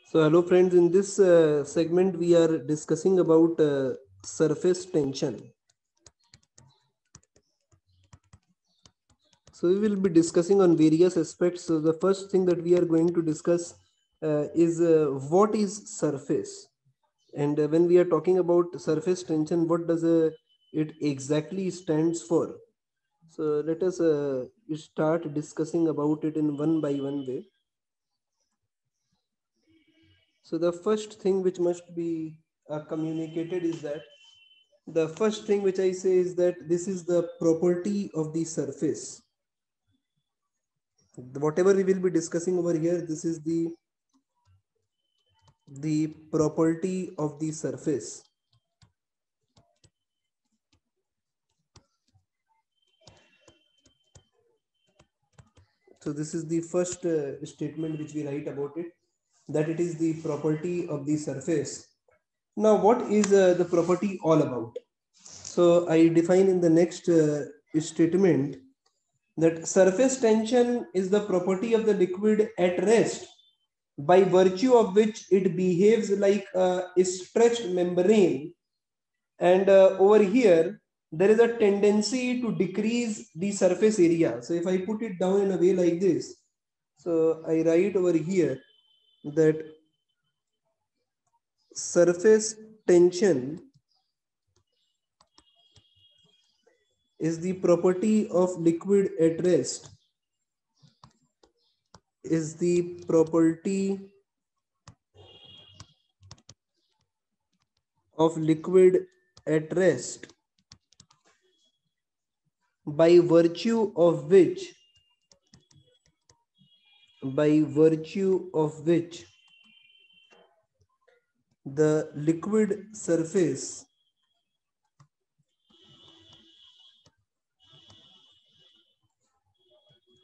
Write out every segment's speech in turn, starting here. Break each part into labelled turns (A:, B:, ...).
A: So hello friends, in this segment we are discussing about surface tension. So we will be discussing on various aspects. So the first thing that we are going to discuss is what is surface, and when we are talking about surface tension, what does it exactly stands for? So let us start discussing about it in one by one way. So the first thing which must be communicated is that the first thing which I say is that this is the property of the surface. Whatever we will be discussing over here, this is the property of the surface. So this is the first statement which we write about it, that it is the property of the surface. Now, what is the property all about? So I define in the next statement that surface tension is the property of the liquid at rest by virtue of which it behaves like a stretched membrane. And over here, there is a tendency to decrease the surface area. So if I put it down in a way like this, so I write over here that surface tension is the property of liquid at rest, is the property of liquid at rest by virtue of which by virtue of which the liquid surface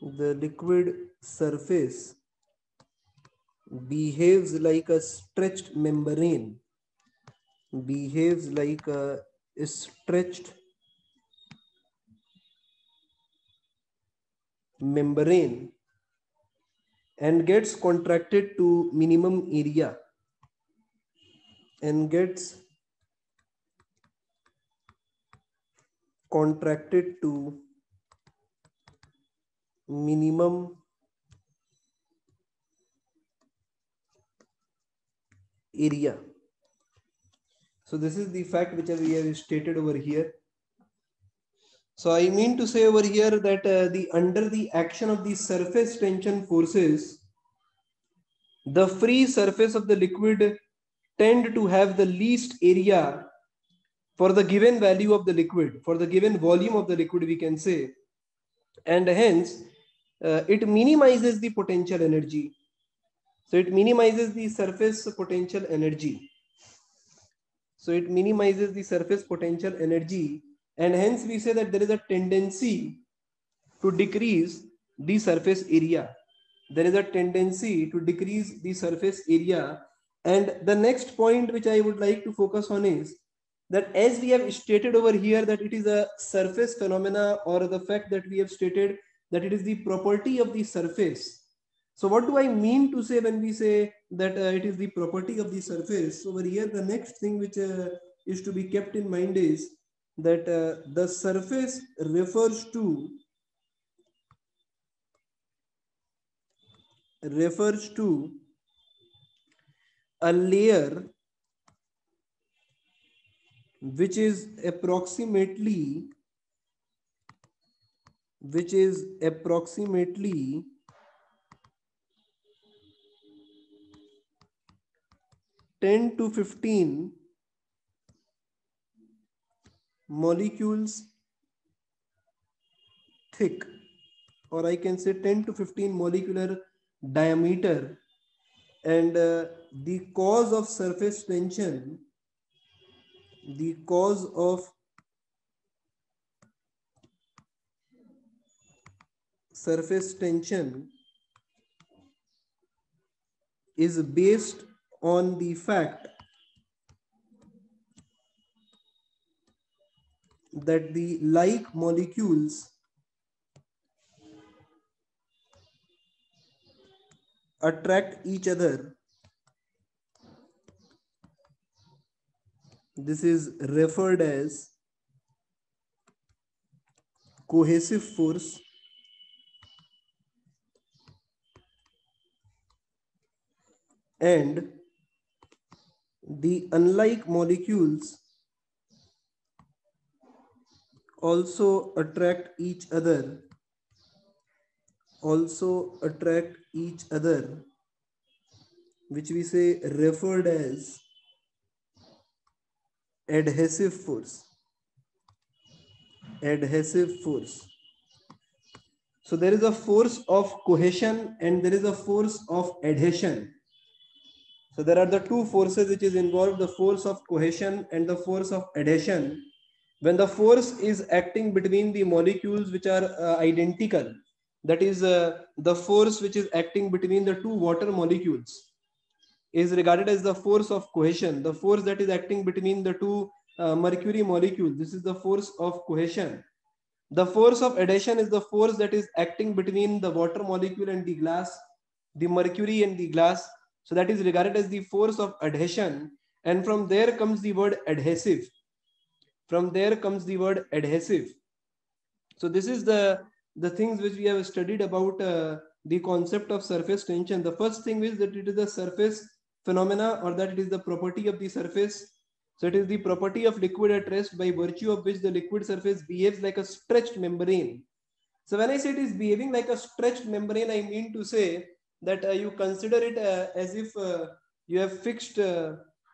A: the liquid surface behaves like a stretched membrane, behaves like a stretched membrane and gets contracted to minimum area and gets contracted to minimum area. So this is the fact which we have stated over here. So I mean to say over here that the under the action of the surface tension forces, the free surface of the liquid tend to have the least area for the given value of the liquid, for the given volume of the liquid, we can say, and hence it minimizes the potential energy. So it minimizes the surface potential energy. So it minimizes the surface potential energy, and hence we say that there is a tendency to decrease the surface area. There is a tendency to decrease the surface area. And the next point which I would like to focus on is that as we have stated over here that it is a surface phenomena, or the fact that we have stated that it is the property of the surface. So what do I mean to say when we say that it is the property of the surface? Over here, the next thing which is to be kept in mind is that the surface refers to a layer which is approximately 10 to 15 molecules thick, or I can say 10 to 15 molecular diameter. And the cause of surface tension, the cause of surface tension is based on the fact that the like molecules attract each other This is referred as cohesive force, and the unlike molecules also attract each other, which we say referred as adhesive force. So there is a force of cohesion and there is a force of adhesion. So there are the two forces which is involved, the force of cohesion and the force of adhesion. When the force is acting between the molecules which are identical, that is the force which is acting between the two water molecules is regarded as the force of cohesion. The force that is acting between the two mercury molecules, this is the force of cohesion. The force of adhesion is the force that is acting between the water molecule and the glass, the mercury and the glass. So that is regarded as the force of adhesion. And from there comes the word adhesive. So this is the things which we have studied about the concept of surface tension. The first thing is that it is the surface phenomena, or that it is the property of the surface. So it is the property of liquid at rest by virtue of which the liquid surface behaves like a stretched membrane. So when I say it is behaving like a stretched membrane, I mean to say that you consider it as if you have fixed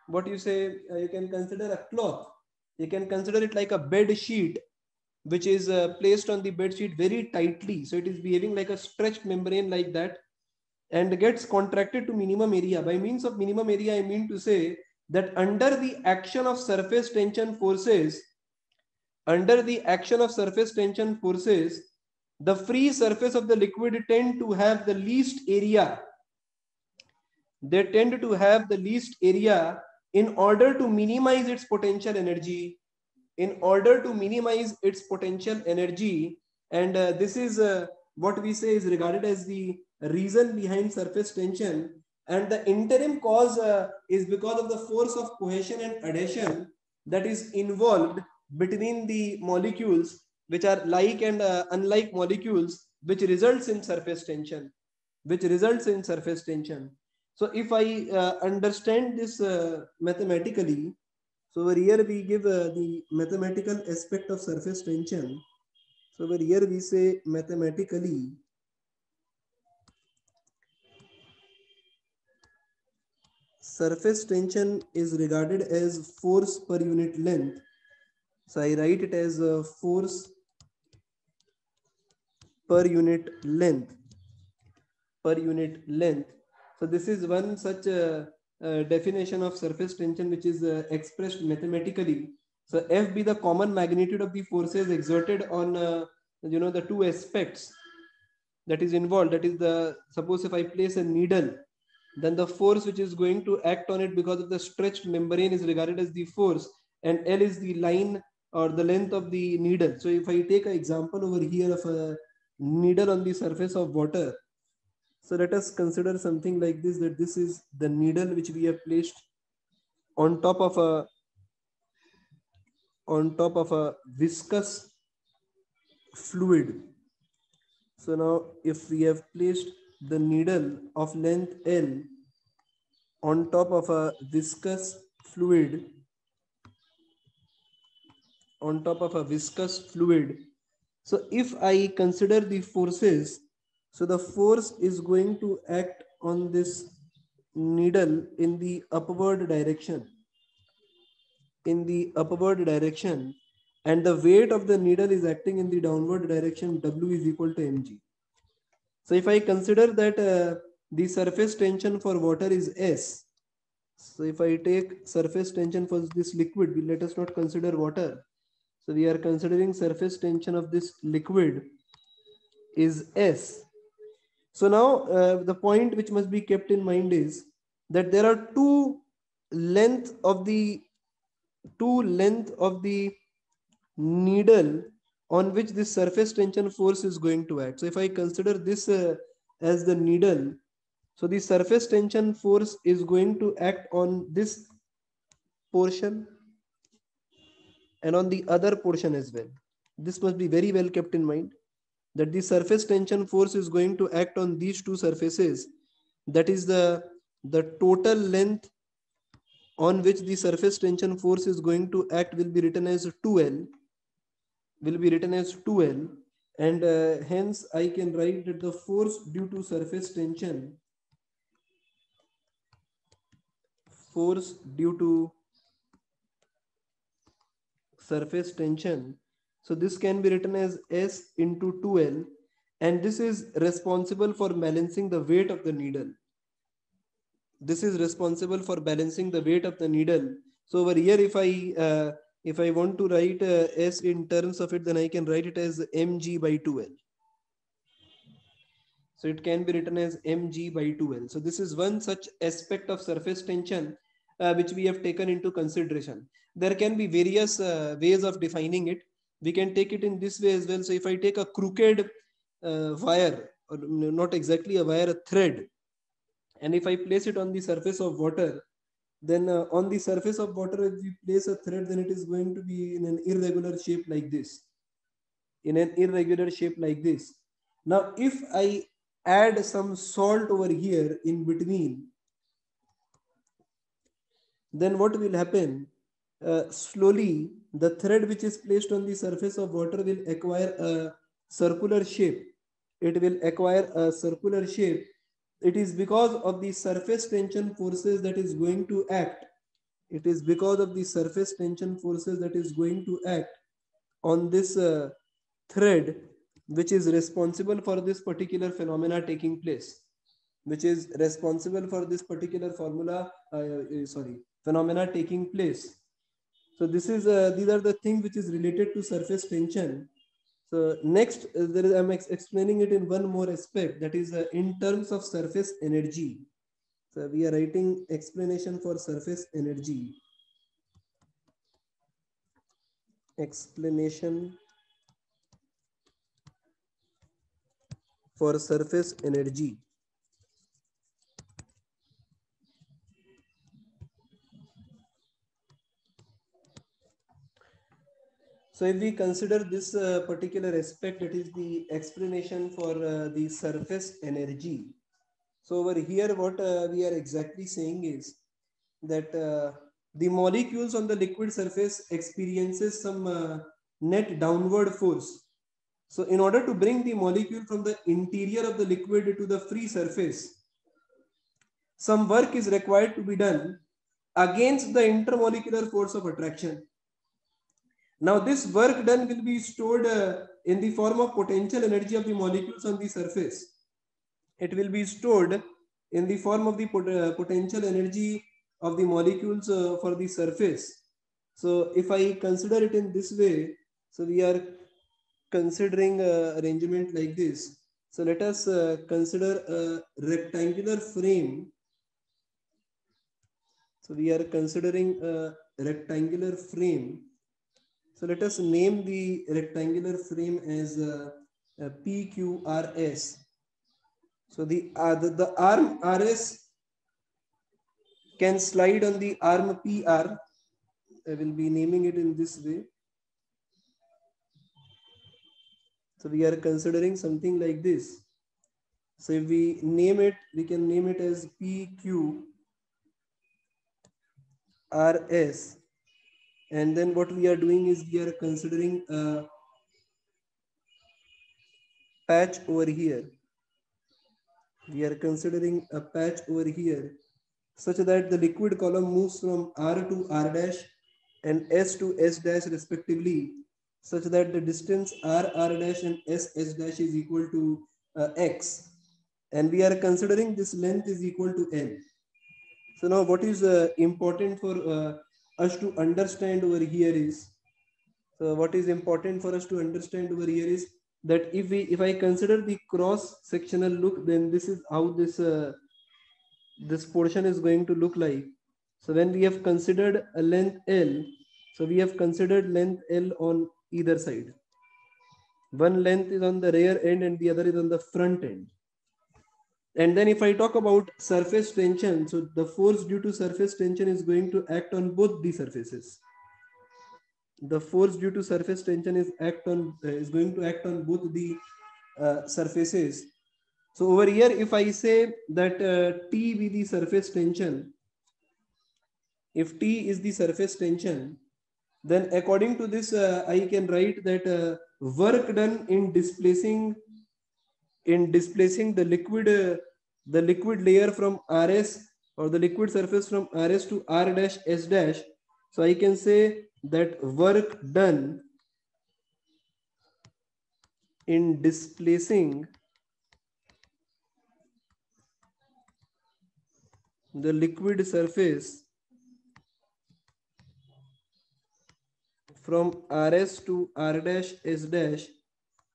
A: what you say, you can consider a cloth. You can consider it like a bed sheet which is placed on the bed sheet very tightly. So it is behaving like a stretched membrane like that and gets contracted to minimum area. By means of minimum area, I mean to say that under the action of surface tension forces, the free surface of the liquid tend to have the least area. They tend to have the least area in order to minimize its potential energy. And this is what we say is regarded as the reason behind surface tension. And the interim cause is because of the force of cohesion and adhesion that is involved between the molecules which are like and unlike molecules, which results in surface tension. So if I understand this mathematically, so over here we give the mathematical aspect of surface tension. So over here we say mathematically surface tension is regarded as force per unit length. So I write it as force per unit length. So this is one such definition of surface tension which is expressed mathematically. So F be the common magnitude of the forces exerted on the two aspects that is involved. That is suppose if I place a needle, then the force which is going to act on it because of the stretched membrane is regarded as the force, and L is the line or the length of the needle. So if I take an example over here of a needle on the surface of water, so let us consider something like this, that this is the needle which we have placed on top of a viscous fluid. So now if we have placed the needle of length L on top of a viscous fluid, so if I consider the forces, so the force is going to act on this needle in the upward direction, and the weight of the needle is acting in the downward direction. W is equal to mg. So if I consider that the surface tension for water is S, so if I take surface tension for this liquid, let us not consider water. So we are considering surface tension of this liquid is S. So now the point which must be kept in mind is that there are two length of the needle on which this surface tension force is going to act. So if I consider this as the needle, so the surface tension force is going to act on this portion, and on the other portion as well. This must be very well kept in mind, that the surface tension force is going to act on these two surfaces. That is the total length on which the surface tension force is going to act will be written as 2L, and hence I can write that the force due to surface tension, force due to surface tension, so this can be written as S into 2L, and this is responsible for balancing the weight of the needle. This is responsible for balancing the weight of the needle. So over here, if I want to write S in terms of it, then I can write it as mg by 2L. So it can be written as mg by 2L. So this is one such aspect of surface tension which we have taken into consideration. There can be various ways of defining it. We can take it in this way as well. So if I take a crooked wire, or not exactly a wire, a thread, and if I place it on the surface of water, then on the surface of water, if we place a thread, then it is going to be in an irregular shape like this. Now, if I add some salt over here in between, then what will happen? Slowly, the thread which is placed on the surface of water will acquire a circular shape. It will acquire a circular shape. It is because of the surface tension forces that is going to act. It is because of the surface tension forces that is going to act on this thread, which is responsible for this particular phenomena taking place, which is responsible for this particular phenomena taking place. So this is these are the things which is related to surface tension. So next, I'm explaining it in one more aspect, that is in terms of surface energy. So we are writing explanation for surface energy. Explanation for surface energy. So if we consider this particular aspect, it is the explanation for the surface energy. So over here, what we are exactly saying is that the molecules on the liquid surface experiences some net downward force. So in order to bring the molecule from the interior of the liquid to the free surface, some work is required to be done against the intermolecular force of attraction. Now this work done will be stored in the form of potential energy of the molecules on the surface. It will be stored in the form of the potential energy of the molecules for the surface. So if I consider it in this way, so we are considering arrangement like this. So let us consider a rectangular frame. So we are considering a rectangular frame. So let us name the rectangular frame as PQRS. So the arm RS can slide on the arm PR. I will be naming it in this way. So we are considering something like this. So if we name it, we can name it as PQRS. And then what we are doing is we are considering a patch over here. We are considering a patch over here such that the liquid column moves from R to R dash and S to S dash respectively, such that the distance R dash and S dash is equal to X. And we are considering this length is equal to L. So now what is important for us to understand over here is, so what is important for us to understand over here is that if I consider the cross sectional look, then this is how this portion is going to look like. So when we have considered a length L, so we have considered length L on either side. One length is on the rear end and the other is on the front end. And then if I talk about surface tension, so the force due to surface tension is going to act on both the surfaces. the force due to surface tension is going to act on both the surfaces. So over here, if I say that T be the surface tension, if T is the surface tension, then according to this, I can write that work done in displacing the liquid layer from RS, or the liquid surface from RS to R dash S dash. So I can say that work done in displacing the liquid surface from RS to R dash S dash.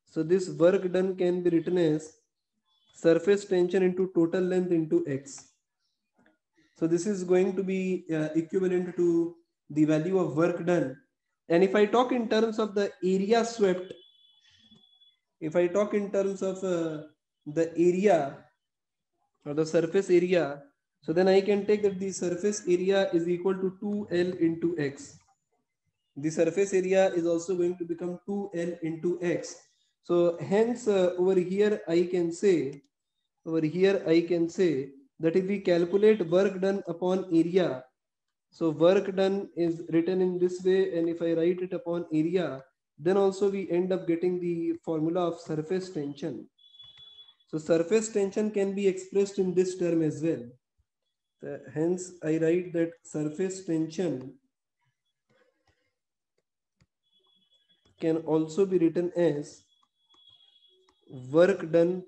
A: So this work done can be written as surface tension into total length into X. So this is going to be equivalent to the value of work done. And if I talk in terms of the area swept, if I talk in terms of the area or the surface area, so then I can take that the surface area is equal to 2L into X. The surface area is also going to become 2L into X. So hence over here I can say that if we calculate work done upon area, so work done is written in this way, and if I write it upon area, then also we end up getting the formula of surface tension. So surface tension can be expressed in this term as well. Hence I write that surface tension can also be written as work done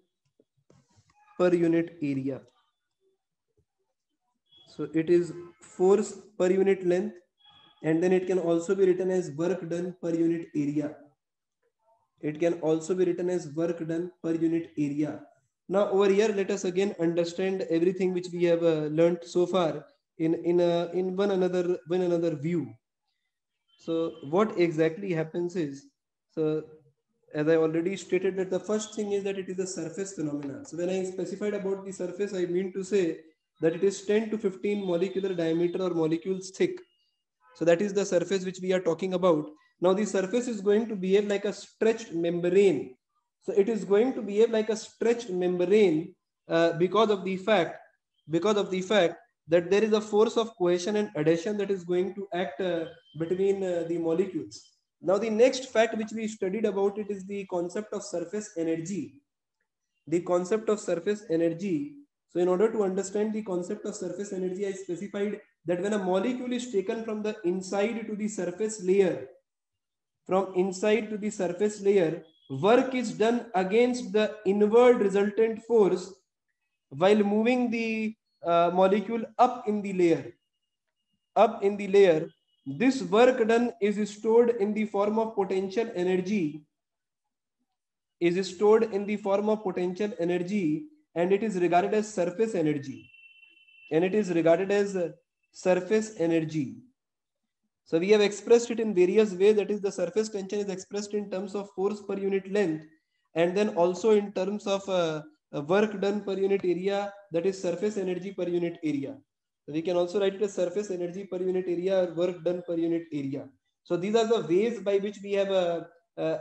A: per unit area. So it is force per unit length, and then it can also be written as work done per unit area. It can also be written as work done per unit area. Now over here, let us again understand everything which we have learned so far in one another view. So what exactly happens is, so as I already stated, that the first thing is that it is a surface phenomena. So when I specified about the surface, I mean to say that it is 10 to 15 molecular diameter or molecules thick. So that is the surface which we are talking about. Now the surface is going to behave like a stretched membrane. So it is going to behave like a stretched membrane because of the fact that there is a force of cohesion and adhesion that is going to act between the molecules. Now the next fact which we studied about it is the concept of surface energy. The concept of surface energy. So in order to understand the concept of surface energy, I specified that when a molecule is taken from the inside to the surface layer, work is done against the inward resultant force while moving the molecule up in the layer. This work done is stored in the form of potential energy, and it is regarded as surface energy. So we have expressed it in various ways. That is, the surface tension is expressed in terms of force per unit length, and then also in terms of work done per unit area, that is surface energy per unit area. So we can also write it as surface energy per unit area or work done per unit area. So these are the ways by which we have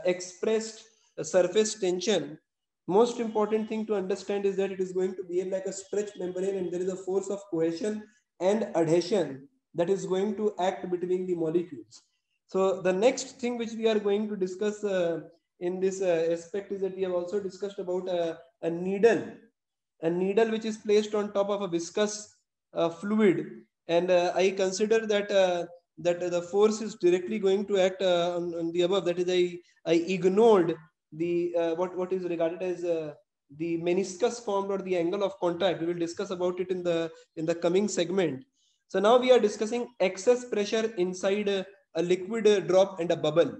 A: expressed surface tension. Most important thing to understand is that it is going to behave like a stretched membrane, and there is a force of cohesion and adhesion that is going to act between the molecules. So the next thing which we are going to discuss in this aspect is that we have also discussed about a needle which is placed on top of a viscous fluid, and I consider that the force is directly going to act on the above. That is, I ignored the what is regarded as the meniscus formed or the angle of contact. We will discuss about it in the coming segment. So now we are discussing excess pressure inside a liquid drop and a bubble.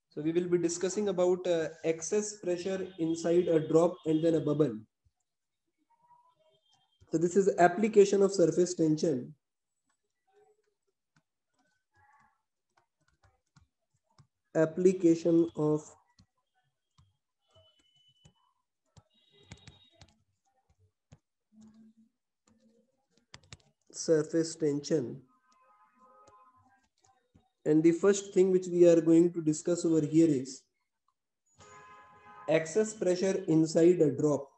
A: So we will be discussing about excess pressure inside a drop and then a bubble. So this is application of surface tension. Application of surface tension And the first thing which we are going to discuss over here is excess pressure inside a drop.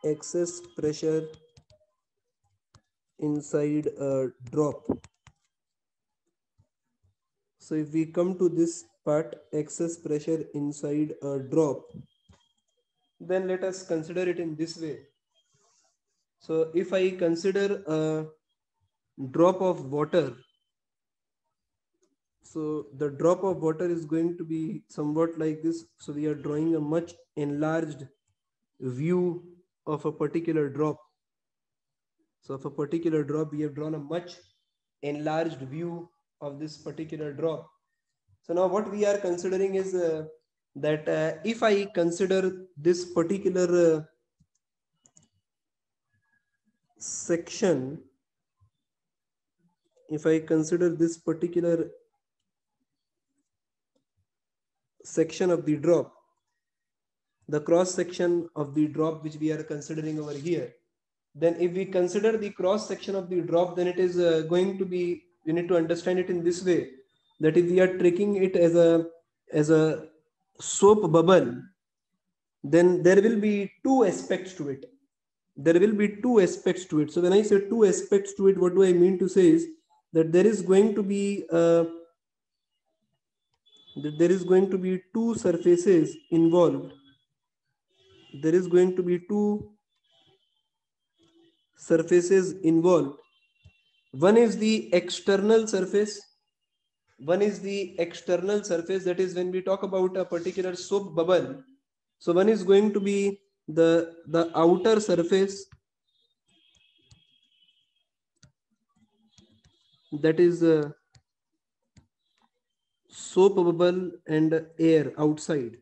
A: Excess pressure inside a drop. So if we come to this part, excess pressure inside a drop, then let us consider it in this way. So if I consider a drop of water, so the drop of water is going to be somewhat like this. So we are drawing a much enlarged view of a particular drop. So of a particular drop, we have drawn a much enlarged view of this particular drop. So now what we are considering is that if I consider this particular section, if I consider this particular section of the drop, the cross section of the drop which we are considering over here, then if we consider the cross section of the drop, then it is going to be, you need to understand it in this way, that if we are taking it as a soap bubble, then there will be two aspects to it. There will be two aspects to it. So when I say two aspects to it, what do I mean to say is that there is going to be two surfaces involved. There is going to be two surfaces involved. One is the external surface. One is the external surface, that is when we talk about a particular soap bubble. So one is going to be the outer surface, that is soap bubble and air outside,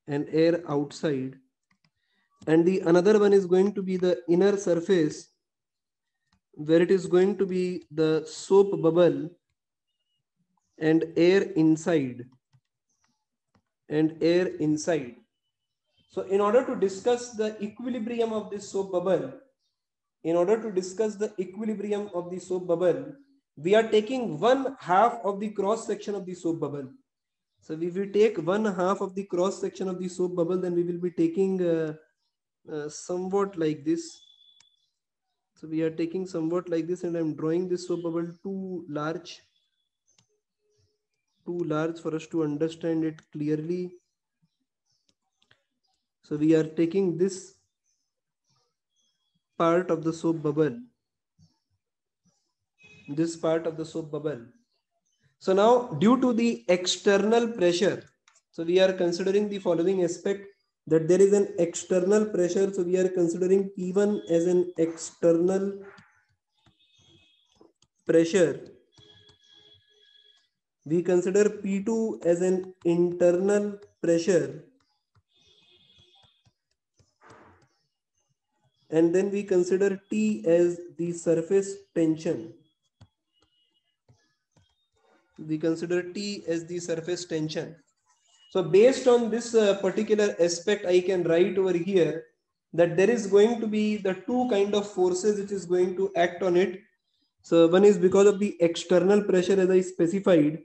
A: and the another one is going to be the inner surface, where it is going to be the soap bubble and air inside, So in order to discuss the equilibrium of this soap bubble, we are taking one half of the cross section of the soap bubble. So if we take one half of the cross section of the soap bubble, then we will be taking somewhat like this. So we are taking somewhat like this, and I'm drawing this soap bubble too large for us to understand it clearly. So we are taking this part of the soap bubble, So now due to the external pressure, so we are considering the following aspect, that there is an external pressure. So we are considering P1 as an external pressure. We consider P2 as an internal pressure. And then we consider T as the surface tension. So based on this particular aspect, I can write over here that there is going to be the two kind of forces which is going to act on it. So one is because of the external pressure, as I specified.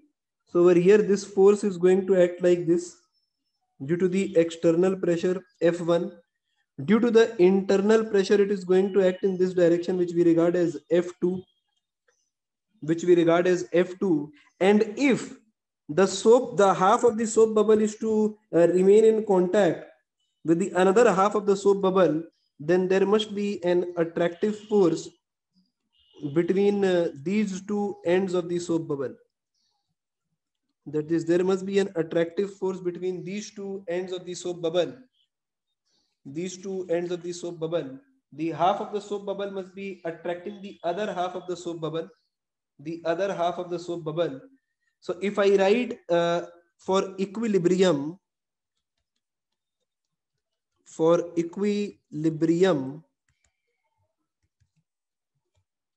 A: So over here, this force is going to act like this due to the external pressure F1. Due to the internal pressure, it is going to act in this direction, which we regard as F2. And if the half of the soap bubble is to remain in contact with the another half of the soap bubble, then there must be an attractive force between these two ends of the soap bubble. That is, there must be an attractive force between these two ends of the soap bubble. The half of the soap bubble must be attracting the other half of the soap bubble. So if I write for equilibrium,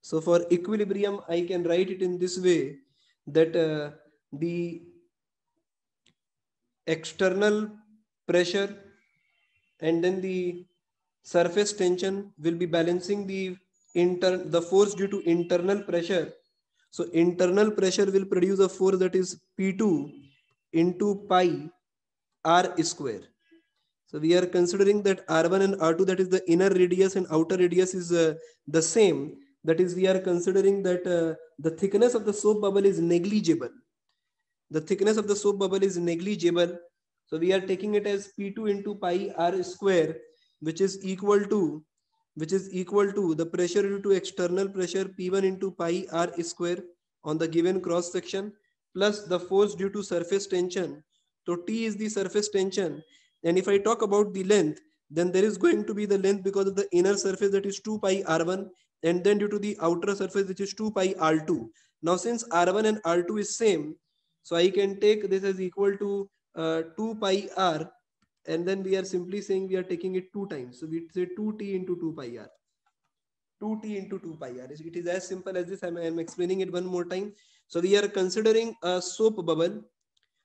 A: so for equilibrium, I can write it in this way, that the external pressure and then the surface tension will be balancing the the force due to internal pressure. So internal pressure will produce a force that is P2 into pi r square. So we are considering that R1 and R2, that is the inner radius and outer radius, is the same. That is, we are considering that the thickness of the soap bubble is negligible. The thickness of the soap bubble is negligible. So we are taking it as P2 into pi r square, which is equal to the pressure due to external pressure P1 into pi r square on the given cross section, plus the force due to surface tension. So T is the surface tension. And if I talk about the length, then there is going to be the length because of the inner surface, that is 2 pi r1, and then due to the outer surface, which is 2 pi r2. Now since r1 and r2 is same, so I can take this as equal to 2 pi r, and then we are simply saying we are taking it 2 times. So we say 2t into 2 pi r. 2t into 2 pi r. It is as simple as this. I'm explaining it one more time. So we are considering a soap bubble.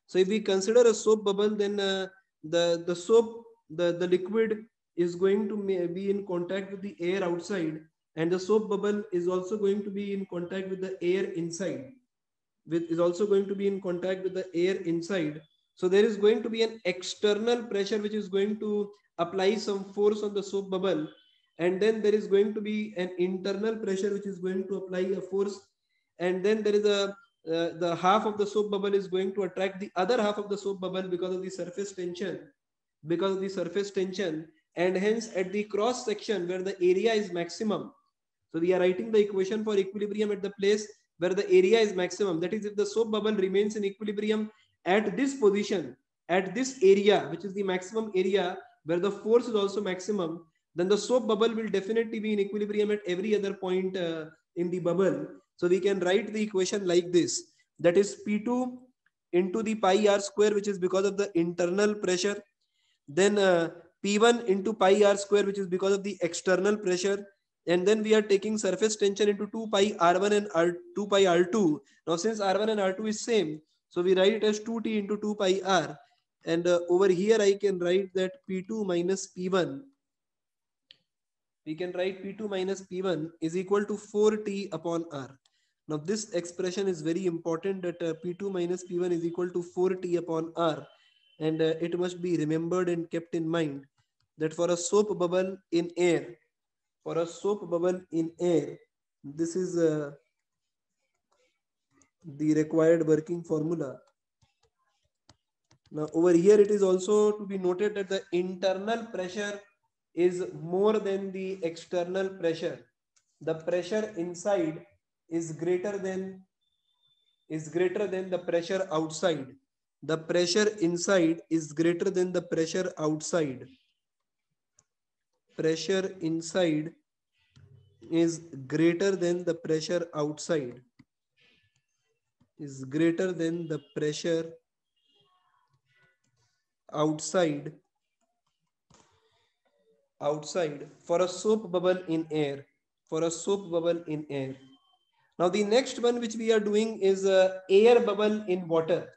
A: So if we consider a soap bubble, then the liquid is going to be in contact with the air outside, and the soap bubble is also going to be in contact with the air inside. Is also going to be in contact with the air inside. So there is going to be an external pressure which is going to apply some force on the soap bubble, and then there is going to be an internal pressure which is going to apply a force, and then there is the half of the soap bubble is going to attract the other half of the soap bubble because of the surface tension, and hence at the cross section where the area is maximum. So we are writing the equation for equilibrium at the place where the area is maximum. That is, if the soap bubble remains in equilibrium at this position, at this area, which is the maximum area where the force is also maximum, then the soap bubble will definitely be in equilibrium at every other point in the bubble. So we can write the equation like this. That is P2 into the pi r square, which is because of the internal pressure. Then P1 into pi r square, which is because of the external pressure. And then we are taking surface tension into 2 pi r1 and r2 pi r2. Now since r1 and r2 is same, so we write it as 2t into 2 pi r. And over here I can write that P2 minus P1. We can write P2 minus P1 is equal to 4t upon r. Now this expression is very important, that P2 minus P1 is equal to 4t upon r. And it must be remembered and kept in mind that for a soap bubble in air, this is the required working formula. Now over here it is also to be noted that the internal pressure is more than the external pressure. The pressure inside is greater than the pressure outside. The pressure inside is greater than the pressure outside. Pressure inside is greater than the pressure outside. Is greater than the pressure outside for a soap bubble in air. Now the next one which we are doing is air bubble in water.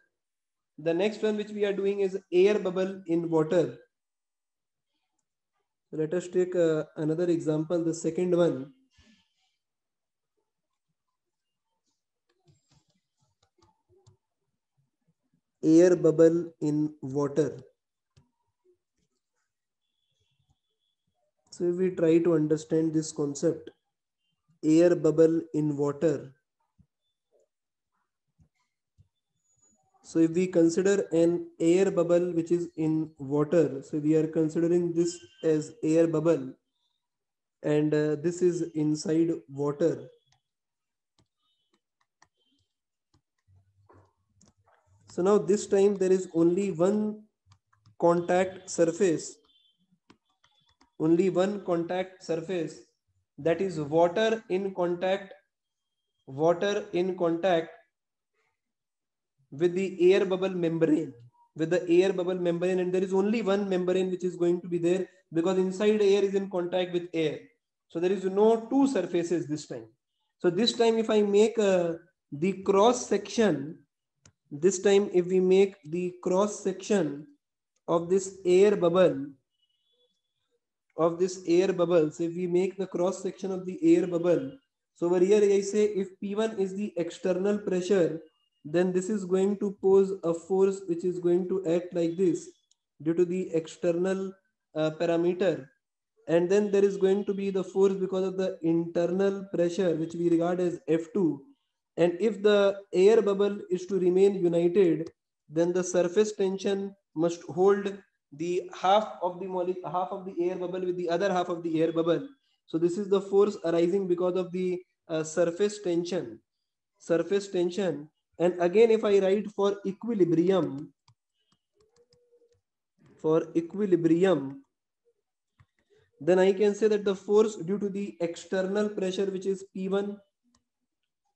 A: Let us take another example, the second one. Air bubble in water. So if we try to understand this concept, air bubble in water. So if we consider an air bubble which is in water, so we are considering this as air bubble, and this is inside water. So now this time there is only one contact surface, that is water in contact with the air bubble membrane, and there is only one membrane which is going to be there because inside air is in contact with air. So there is no two surfaces this time. So this time if I make the cross section, if we make the cross section of this air bubble of this air bubbles, if we make the cross section of the air bubble, so over here I say if P1 is the external pressure, then this is going to pose a force which is going to act like this due to the external parameter. And then there is going to be the force because of the internal pressure which we regard as F2. And if the air bubble is to remain united, then the surface tension must hold the half of the air bubble with the other half of the air bubble. So this is the force arising because of the surface tension. And again, if I write for equilibrium, then I can say that the force due to the external pressure, which is P1,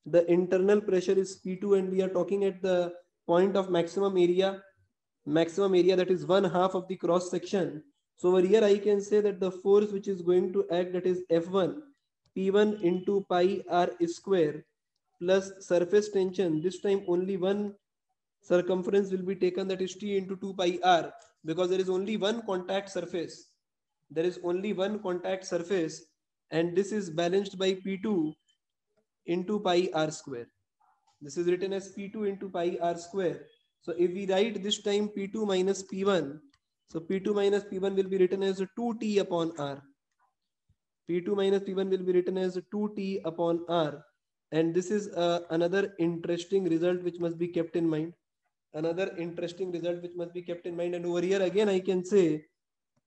A: the internal pressure is P2, and we are talking at the point of maximum area that is 1/2 of the cross section. So over here I can say that the force which is going to act, that is F1 P1 into pi r square plus surface tension. This time only one circumference will be taken, that is T into 2 pi r, because there is only one contact surface. And this is balanced by P2 into pi r square. This is written as P2 into pi r square. So if we write this time P2 minus P1, so P2 minus P1 will be written as 2T upon R. P2 minus P1 will be written as 2T upon R. And this is another interesting result which must be kept in mind. And over here again I can say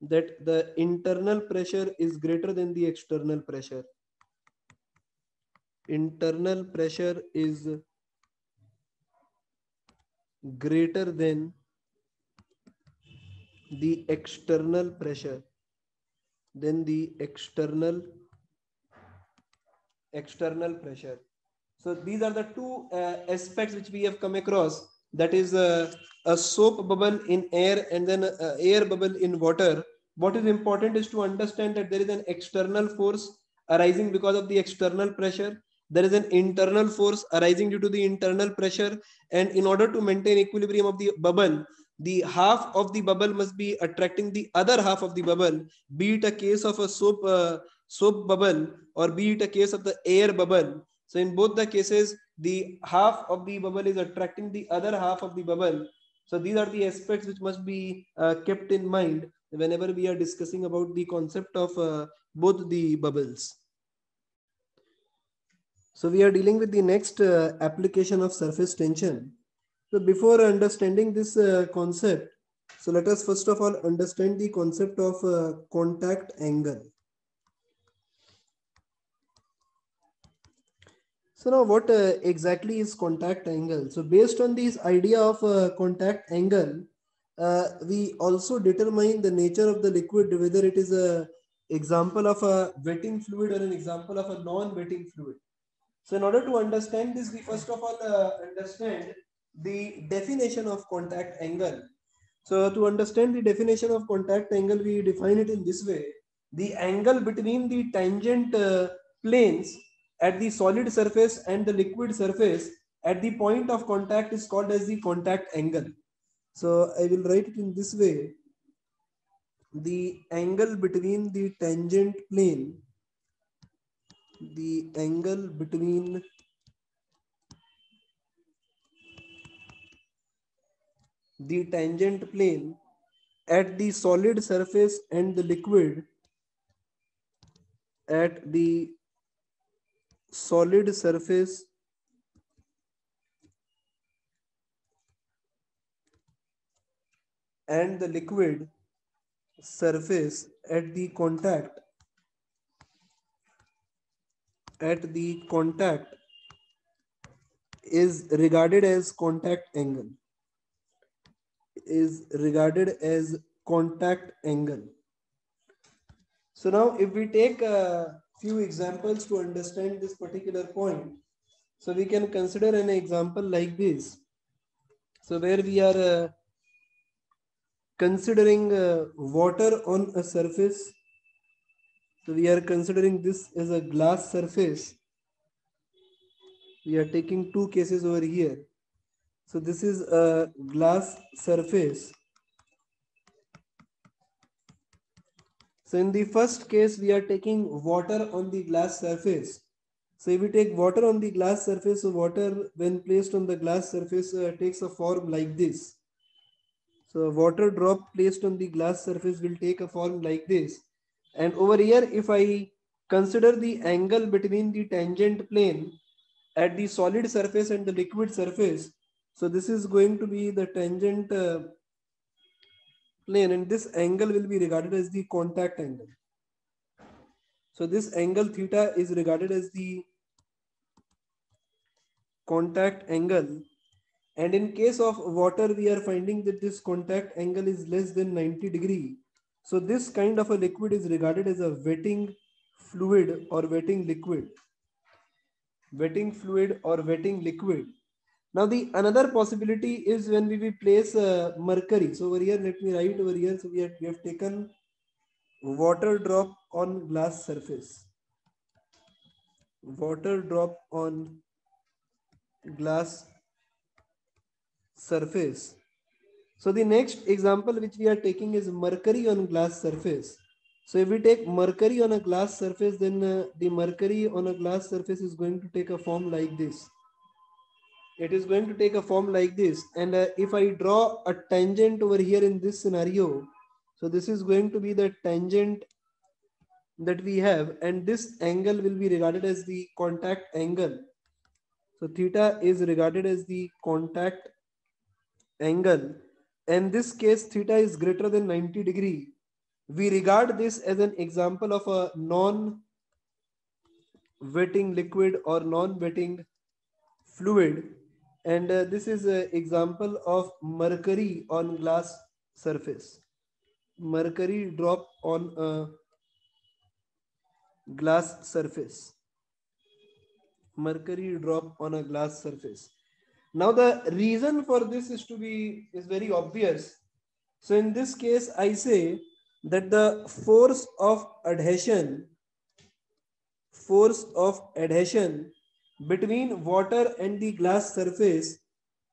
A: that the internal pressure is greater than the external pressure. Internal pressure is greater than the external pressure. So these are the two aspects which we have come across. That is a soap bubble in air and then air bubble in water. What is important is to understand that there is an external force arising because of the external pressure. There is an internal force arising due to the internal pressure. And in order to maintain equilibrium of the bubble, the half of the bubble must be attracting the other half of the bubble, be it a case of a soap bubble or be it a case of the air bubble. So in both the cases, the half of the bubble is attracting the other half of the bubble. So these are the aspects which must be kept in mind whenever we are discussing about the concept of both the bubbles. So we are dealing with the next application of surface tension. So before understanding this concept, so let us first of all understand the concept of contact angle. So now what exactly is contact angle? So based on this idea of contact angle, we also determine the nature of the liquid, whether it is a example of a wetting fluid or an example of a non-wetting fluid. So in order to understand this, we first of all understand the definition of contact angle. So to understand the definition of contact angle, we define it in this way. The angle between the tangent planes at the solid surface and the liquid surface at the point of contact is called as the contact angle. So I will write it in this way. The angle between the tangent plane, the angle between the tangent plane at the solid surface and the liquid at the solid surface and the liquid surface at the contact is regarded as contact angle. So now if we take a few examples to understand this particular point, so we can consider an example like this. So where we are considering water on a surface. So we are considering this as a glass surface. We are taking two cases over here. So this is a glass surface So in the first case, we are taking water on the glass surface. So if we take water on the glass surface, so water when placed on the glass surface takes a form like this. So a water drop placed on the glass surface will take a form like this. And over here, if I consider the angle between the tangent plane at the solid surface and the liquid surface, so this is going to be the tangent plane, and this angle will be regarded as the contact angle. So this angle theta is regarded as the contact angle. And in case of water, we are finding that this contact angle is less than 90 degree. So this kind of a liquid is regarded as a wetting fluid or wetting liquid. Wetting fluid or wetting liquid. Now the another possibility is when we place mercury. So over here, let me write over here. So we have taken water drop on glass surface. Water drop on glass surface. So the next example which we are taking is mercury on glass surface. So if we take mercury on a glass surface, then the mercury on a glass surface is going to take a form like this. It is going to take a form like this. And if I draw a tangent over here in this scenario, so this is going to be the tangent that we have, and this angle will be regarded as the contact angle. So theta is regarded as the contact angle. In this case, theta is greater than 90 degree. We regard this as an example of a non-wetting liquid or non-wetting fluid. And this is an example of mercury on glass surface. Mercury drop on a glass surface. Mercury drop on a glass surface. Now the reason for this is very obvious. So in this case, I say that the force of adhesion between water and the glass surface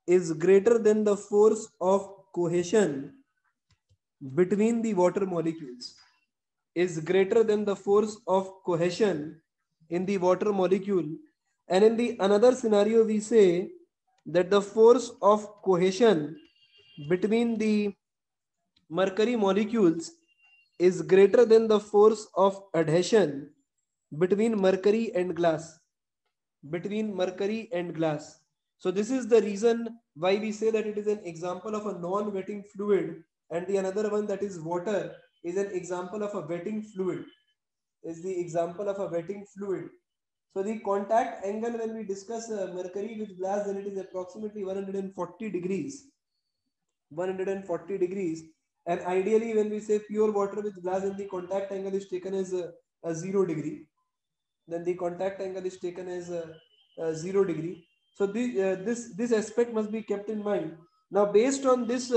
A: is greater than the force of cohesion between the water molecules. Is greater than the force of cohesion in the water molecule. And in the another scenario, we say that the force of cohesion between the mercury molecules is greater than the force of adhesion between mercury and glass. Between mercury and glass. So this is the reason why we say that it is an example of a non-wetting fluid, and the another one, that is water, is an example of a wetting fluid. Is the example of a wetting fluid. So the contact angle when we discuss mercury with glass, then it is approximately 140 degrees. 140 degrees. And ideally, when we say pure water with glass, then the contact angle is taken as a 0 degree. Then the contact angle is taken as 0 degree. So this aspect must be kept in mind. Now, based on this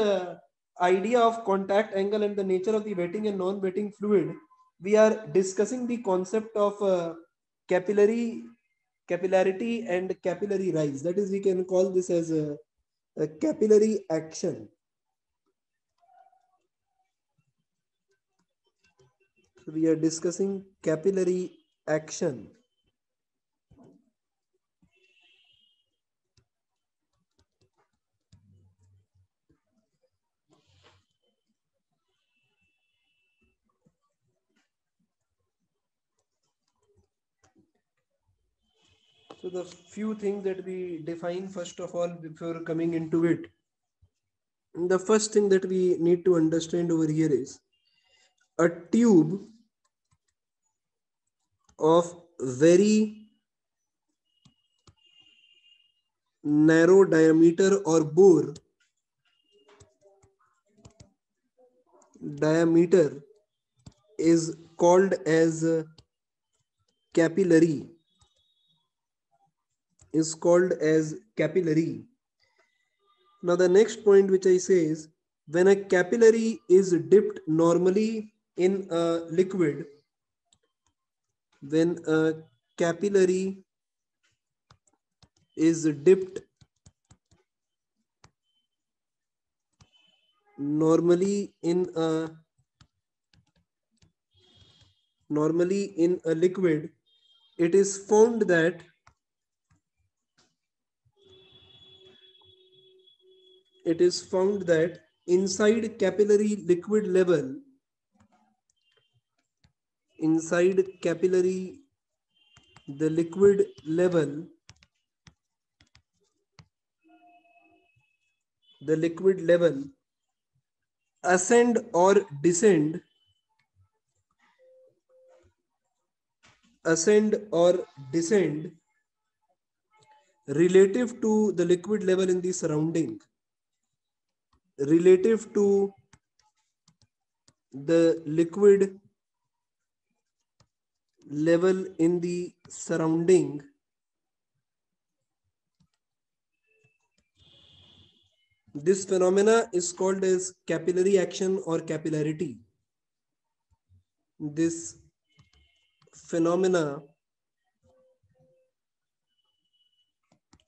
A: idea of contact angle and the nature of the wetting and non-wetting fluid, we are discussing the concept of capillarity and capillary rise. That is, we can call this as a capillary action. So we are discussing capillary action. So the few things that we define first of all before coming into it. The first thing that we need to understand over here is a tube of very narrow diameter or bore diameter is called as capillary. Is called as capillary. Now the next point which I say is when a capillary is dipped normally in a liquid, when a capillary is dipped normally in a normally in a liquid, it is found that inside capillary liquid level, inside capillary the liquid level, ascend or descend, relative to the liquid level in the surrounding, relative to the liquid level in the surrounding. This phenomena is called as capillary action or capillarity. This phenomena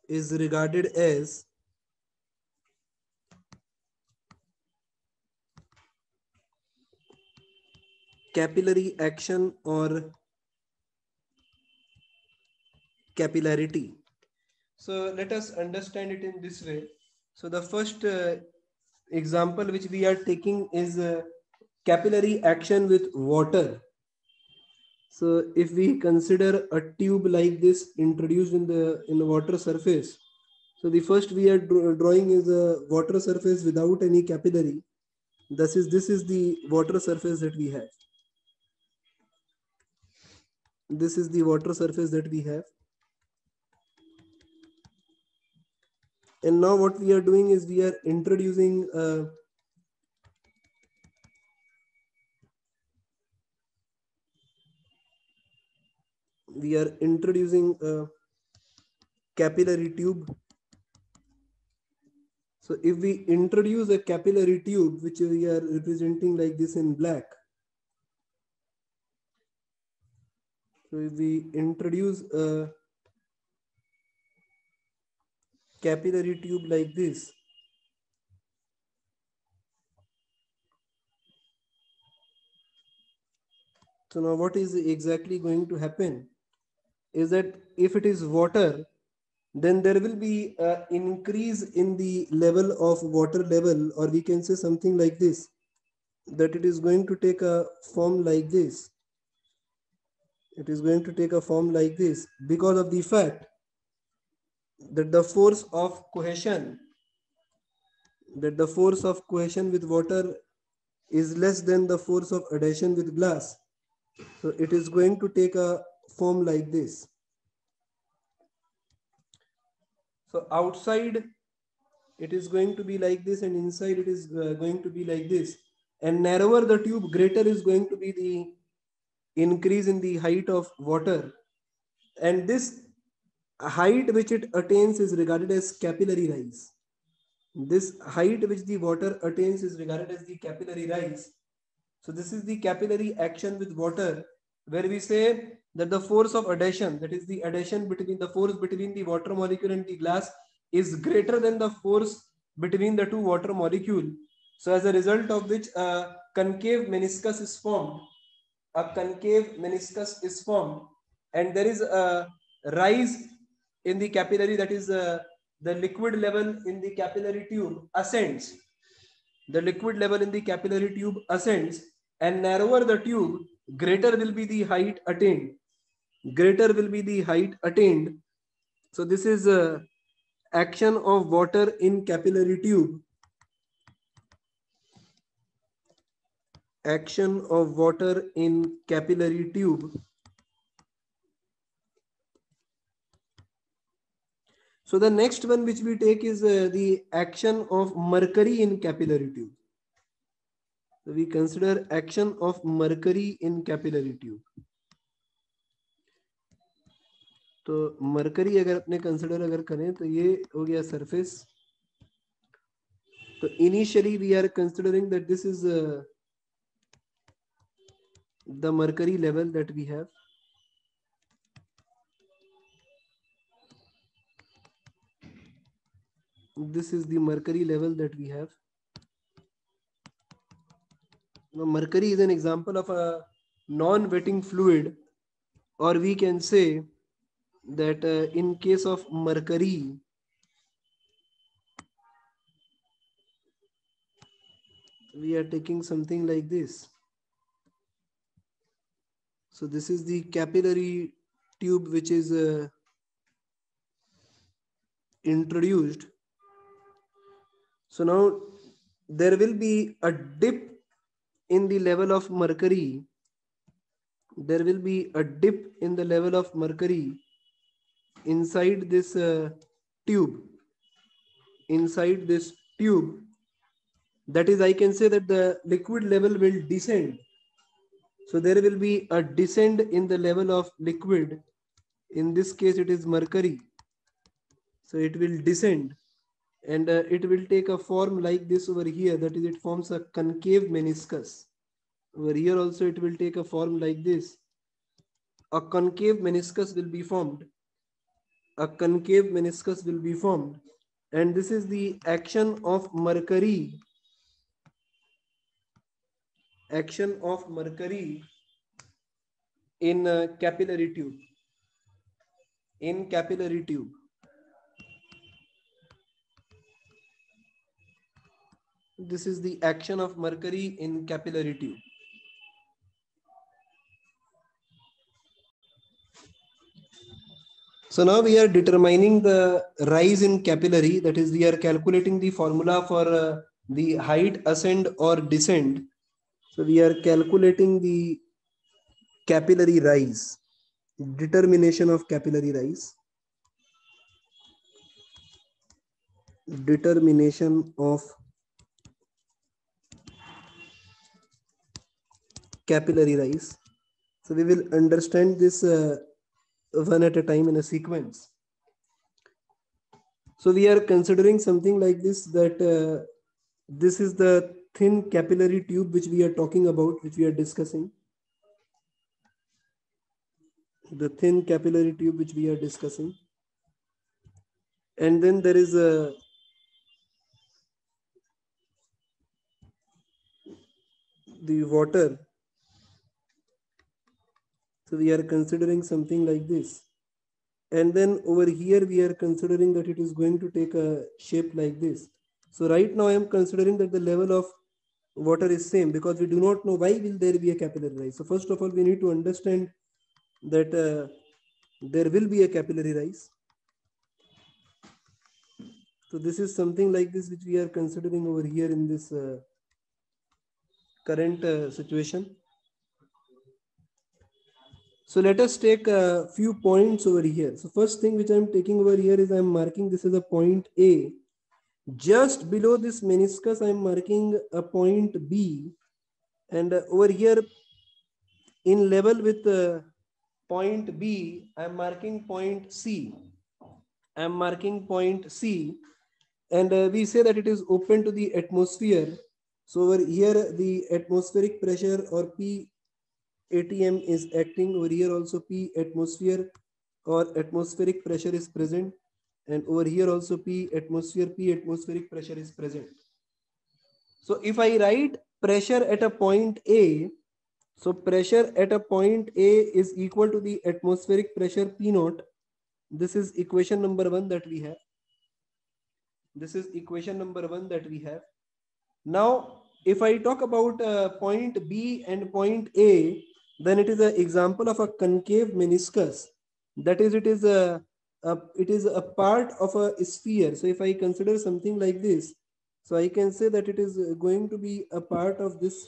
A: is regarded as capillary action or capillarity. So let us understand it in this way. So the first example which we are taking is capillary action with water. So if we consider a tube like this introduced in the water surface, so the first we are drawing is a water surface without any capillary. This is the water surface that we have. This is the water surface that we have. And now what we are doing is we are introducing a capillary tube. So if we introduce a capillary tube, which we are representing like this in black. So if we introduce a capillary tube like this, so now what is exactly going to happen is that if it is water, then there will be an increase in the level of water level, or we can say something like this, that it is going to take a form like this. It is going to take a form like this because of the fact that the force of cohesion, with water is less than the force of adhesion with glass. So it is going to take a form like this. So outside it is going to be like this, and inside it is going to be like this. And narrower the tube, greater is going to be the increase in the height of water. And this height which it attains is regarded as capillary rise. This height which the water attains is regarded as the capillary rise. So this is the capillary action with water, where we say that the force of adhesion, that is the adhesion between the force between the water molecule and the glass, is greater than the force between the two water molecule. So as a result of which a concave meniscus is formed. And there is a rise in the capillary, that is the liquid level in the capillary tube ascends. The liquid level in the capillary tube ascends, and narrower the tube, greater will be the height attained. So this is action of water in capillary tube. Action of water in capillary tube. So the next one which we take is the action of mercury in capillary tube. So we consider action of mercury in capillary tube. तो mercury अगर अपने consider अगर करें तो ये हो गया surface. तो initially we are considering that this is the mercury level that we have. This is the mercury level that we have. Now, mercury is an example of a non-wetting fluid, or we can say that in case of mercury, we are taking something like this. So this is the capillary tube which is introduced. So now there will be a dip in the level of mercury. There will be a dip in the level of mercury inside this tube. Inside this tube, that is, I can say that the liquid level will descend. So there will be a descent in the level of liquid. In this case, it is mercury. So it will descend, and it will take a form like this over here. That is, it forms a concave meniscus. Over here also it will take a form like this. A concave meniscus will be formed. A concave meniscus will be formed. And this is the action of mercury. Action of mercury in capillary tube. In capillary tube. This is the action of mercury in capillary tube. So now we are determining the rise in capillary. That is, we are calculating the formula for the height ascend or descend. So we are calculating the capillary rise, determination of capillary rise. Determination of capillary rise. So we will understand this one at a time in a sequence. So we are considering something like this, that this is the thin capillary tube which we are talking about, which we are discussing. The thin capillary tube which we are discussing. And then there is the water. So we are considering something like this. And then over here we are considering that it is going to take a shape like this. So right now I am considering that the level of water is same, because we do not know why will there be a capillary rise. So first of all, we need to understand that there will be a capillary rise. So this is something like this which we are considering over here in this current situation. So let us take a few points over here. So first thing which I am taking over here is I am marking this as a point A. Just below this meniscus, I am marking a point B. And over here in level with point B, I am marking point C. I am marking point C. And we say that it is open to the atmosphere. So over here, the atmospheric pressure, or P ATM, is acting. Over here also P atmosphere or atmospheric pressure is present. And over here also P atmospheric pressure is present. So if I write pressure at a point A, so pressure at a point A is equal to the atmospheric pressure P naught. This is equation number 1 that we have. This is equation number 1 that we have. Now, if I talk about point B and point A, then it is an example of a concave meniscus. That is, it is a part of a sphere. So if I consider something like this, so I can say that it is going to be a part of this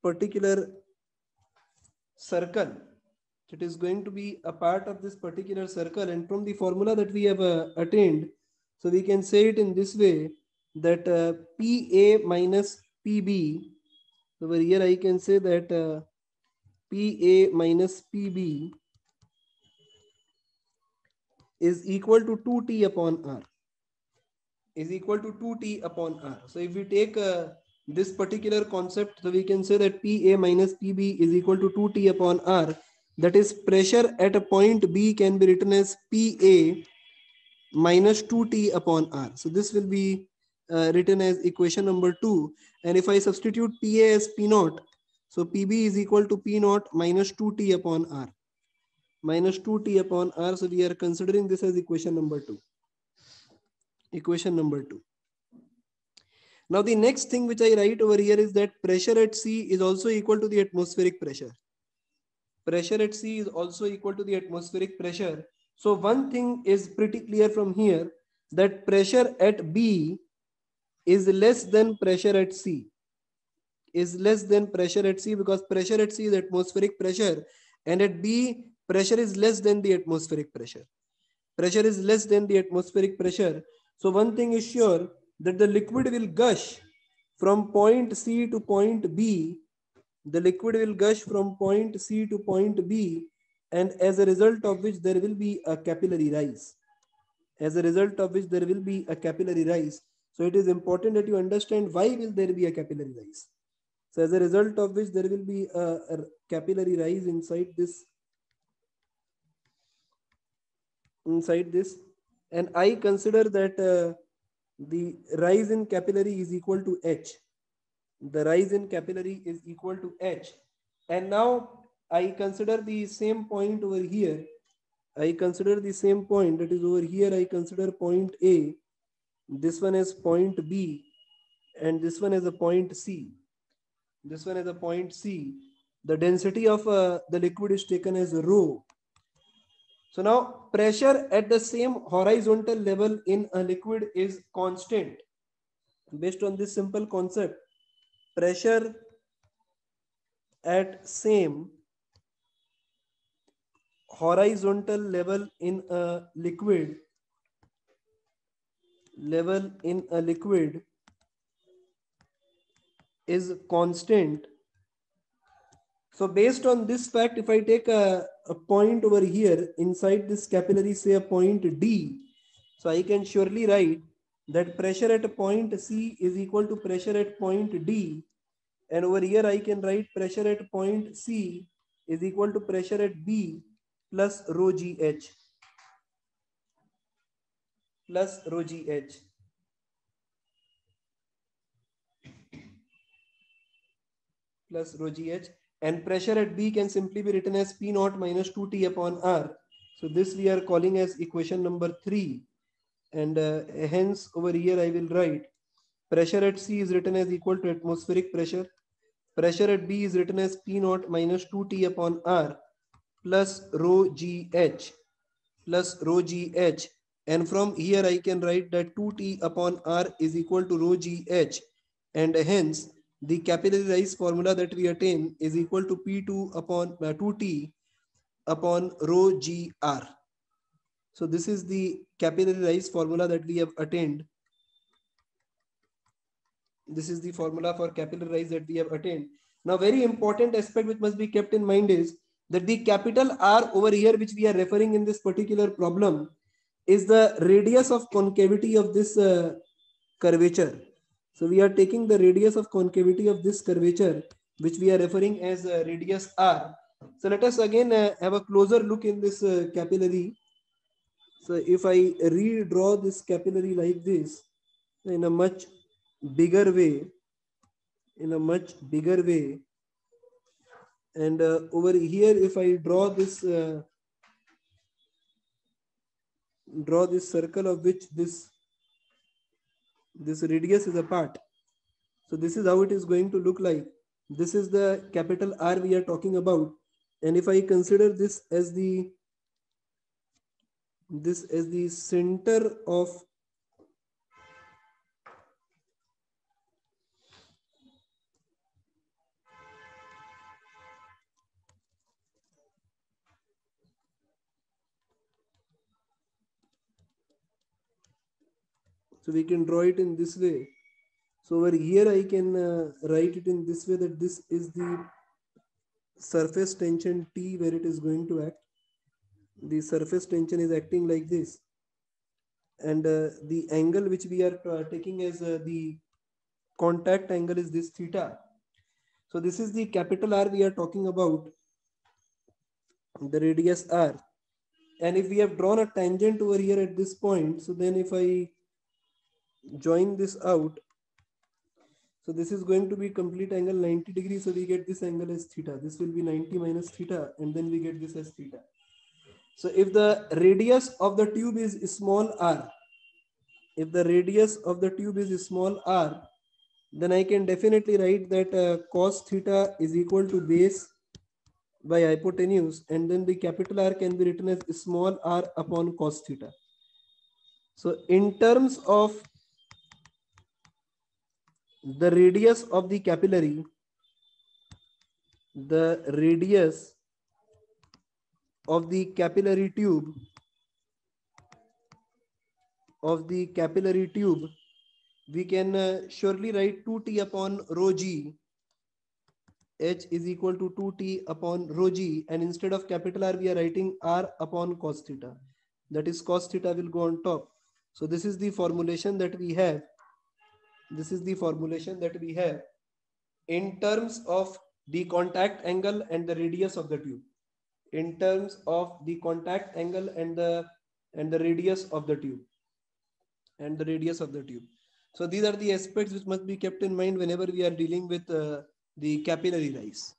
A: particular circle. It is going to be a part of this particular circle. And from the formula that we have attained, so we can say it in this way, that PA minus PB, over here I can say that PA minus PB is equal to 2T upon R. Is equal to 2T upon R. So if we take this particular concept, so we can say that PA minus PB is equal to 2T upon R. That is, pressure at a point B can be written as PA minus 2T upon R. So this will be written as equation number 2. And if I substitute PA as P naught, So PB is equal to P naught minus 2T upon R. Minus 2T upon R. So we are considering this as equation number 2. Equation number 2. Now the next thing which I write over here is that pressure at C is also equal to the atmospheric pressure. Pressure at C is also equal to the atmospheric pressure. So one thing is pretty clear from here, that pressure at B is less than pressure at C. Is less than pressure at C, because pressure at C is atmospheric pressure, and at B pressure is less than the atmospheric pressure. Pressure is less than the atmospheric pressure. So one thing is sure, that the liquid will gush from point C to point B. The liquid will gush from point C to point B, and as a result of which there will be a capillary rise. As a result of which there will be a capillary rise. So it is important that you understand why will there be a capillary rise. So as a result of which there will be a capillary rise inside this. And I consider that the rise in capillary is equal to H. The rise in capillary is equal to H. And now I consider the same point over here. I consider the same point, that is over here I consider point A. This one is point B, and this one is a point C. This one is a point C. The density of the liquid is taken as rho. So now pressure at the same horizontal level in a liquid is constant. Based on this simple concept, pressure at same horizontal level in a liquid is constant. So based on this fact, if I take a point over here inside this capillary, say a point D, so I can surely write that pressure at a point C is equal to pressure at point D, and over here I can write pressure at point C is equal to pressure at B plus rho GH. Plus rho GH. Plus rho GH, and pressure at B can simply be written as P naught minus 2T upon R. So this we are calling as equation number 3, and hence over here I will write pressure at C is written as equal to atmospheric pressure. Pressure at B is written as P naught minus 2T upon R plus rho GH. Plus rho GH, and from here I can write that 2T upon R is equal to rho GH, and hence the capillary rise formula that we attain is equal to P2 upon 2T upon rho GR. So this is the capillary rise formula that we have attained. This is the formula for capillary rise that we have attained. Now very important aspect which must be kept in mind is that the capital R over here, which we are referring in this particular problem, is the radius of concavity of this curvature. So we are taking the radius of concavity of this curvature, which we are referring as radius R. So let us again have a closer look in this capillary. So if I redraw this capillary like this in a much bigger way, and over here if I draw this circle of which this radius is a part. So this is how it is going to look like. This is the capital R we are talking about, and if I consider this as the center of so we can draw it in this way. So over here I can write it in this way, that this is the surface tension T where it is going to act. The surface tension is acting like this, and the angle which we are taking as the contact angle is this theta. So this is the capital R we are talking about, the radius R. And if we have drawn a tangent over here at this point, so then if I join this out, So this is going to be complete angle 90 degrees. So we get this angle as theta. This will be 90 minus theta, and then we get this as theta. So if the radius of the tube is small r, if the radius of the tube is small r, then I can definitely write that cos theta is equal to base by hypotenuse, and then the capital R can be written as small r upon cos theta. So in terms of the radius of the capillary, the radius of the capillary tube we can surely write 2t upon rho g. H is equal to 2t upon rho g, and instead of capital R we are writing r upon cos theta. That is, cos theta will go on top. So this is the formulation that we have. This is the formulation that we have in terms of the contact angle and the radius of the tube. In terms of the contact angle and the radius of the tube. So these are the aspects which must be kept in mind whenever we are dealing with the capillary rise.